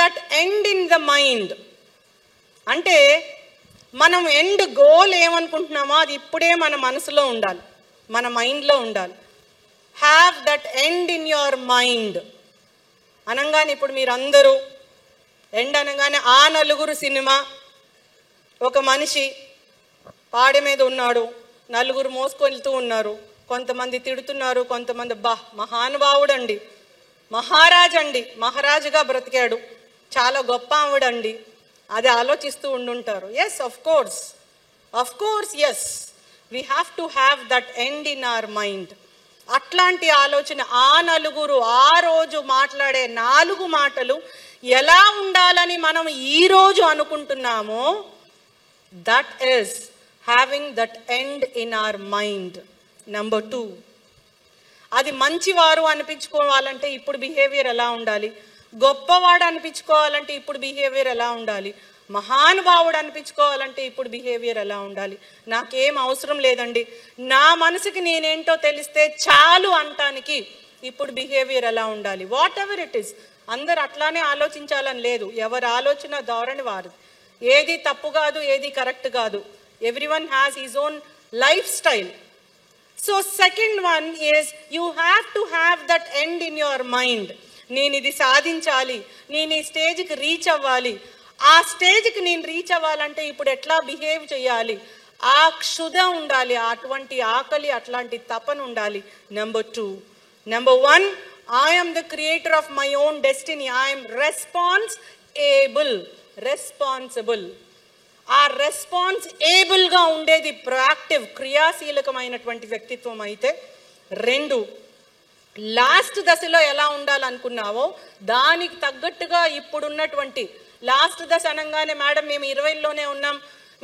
That end in the mind. అంటే మనం end goal ఏమనుకుంటున్నామో అది ఇప్పుడే మన మనసులో ఉండాలి, మన మైండ్లో ఉండాలి. Have that end in your mind అనగానే ఇప్పుడు మీరందరూ ఎండ్ అనగానే ఆ నలుగురు సినిమా, ఒక మనిషి పాడె మీద ఉన్నాడు, నలుగురు మోసుకెళ్తూ ఉన్నారు, కొంతమంది తిడుతున్నారు, కొంతమంది మహానుభావుడండి, మహారాజండి, మహారాజుగా బ్రతికాడు, చాలా గొప్ప ఆవిడండి, అది ఆలోచిస్తూ ఉండుంటారు. Yes, of course yes, we have to have that end in our mind. అట్లాంటి ఆలోచన ఆ నలుగురు ఆ రోజు మాట్లాడే 4 మాటలు ఎలా ఉండాలని మనం ఈరోజు అనుకుంటున్నామో, that is having that end in our mind. Number 2, అది మంచివారు అనిపించుకోవాలంటే ఇప్పుడు బిహేవియర్ ఎలా ఉండాలి, గొప్పవాడు అనిపించుకోవాలంటే ఇప్పుడు బిహేవియర్ ఎలా ఉండాలి, మహానుభావుడు అనిపించుకోవాలంటే ఇప్పుడు బిహేవియర్ ఎలా ఉండాలి. నాకేం అవసరం లేదండి, నా మనసుకి నేనేంటో తెలిస్తే చాలు అంటానికి ఇప్పుడు బిహేవియర్ ఎలా ఉండాలి. వాట్ ఎవర్ ఇట్ ఈస్, అందరు అట్లానే ఆలోచించాలని లేదు, ఎవరి ఆలోచన ధోరణి వారు, ఏది తప్పు కాదు, ఏది కరెక్ట్ కాదు. Everyone has his own life style. So second one is you have to have that end in your mind. నేను ఇది సాధించాలి, నేను ఈ స్టేజ్కి రీచ్ అవ్వాలి, ఆ స్టేజ్కి నేను రీచ్ అవ్వాలంటే ఇప్పుడు ఎట్లా బిహేవ్ చేయాలి, ఆ క్షుధ ఉండాలి, అటువంటి ఆకలి, అట్లాంటి తపన ఉండాలి. Number 2. Number 1, I am the creator of my own destiny. I am responsible. ఆ రెస్పాన్సిబుల్గా ఉండేది ప్రొయాక్టివ్, క్రియాశీలకమైనటువంటి వ్యక్తిత్వం అయితే. 2, లాస్ట్ దశలో ఎలా ఉండాలనుకున్నావో దానికి తగ్గట్టుగా ఇప్పుడున్నటువంటి లాస్ట్ దశ అనగానే మేడం మేము 20లోనే ఉన్నాం,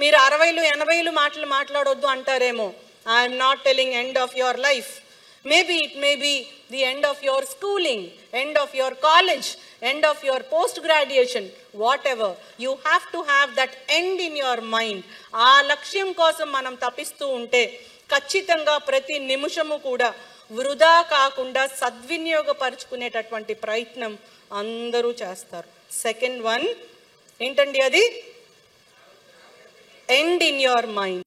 మీరు 60, 80 మాటలు మాట్లాడొద్దు అంటారేమో. I'm not telling end of your life. Maybe it may be the end of your schooling, end of your college, end of your post-graduation, whatever. You have to have that end in your mind. ఆ లక్ష్యం కోసం మనం తపిస్తూ ఉంటే ఖచ్చితంగా ప్రతి నిమిషము కూడా వృధా కాకుండా సద్వినియోగపరుచుకునేటటువంటి ప్రయత్నం అందరూ చేస్తారు. సెకండ్ వన్ ఏంటండి, అది ఎండ్ ఇన్ యువర్ మైండ్.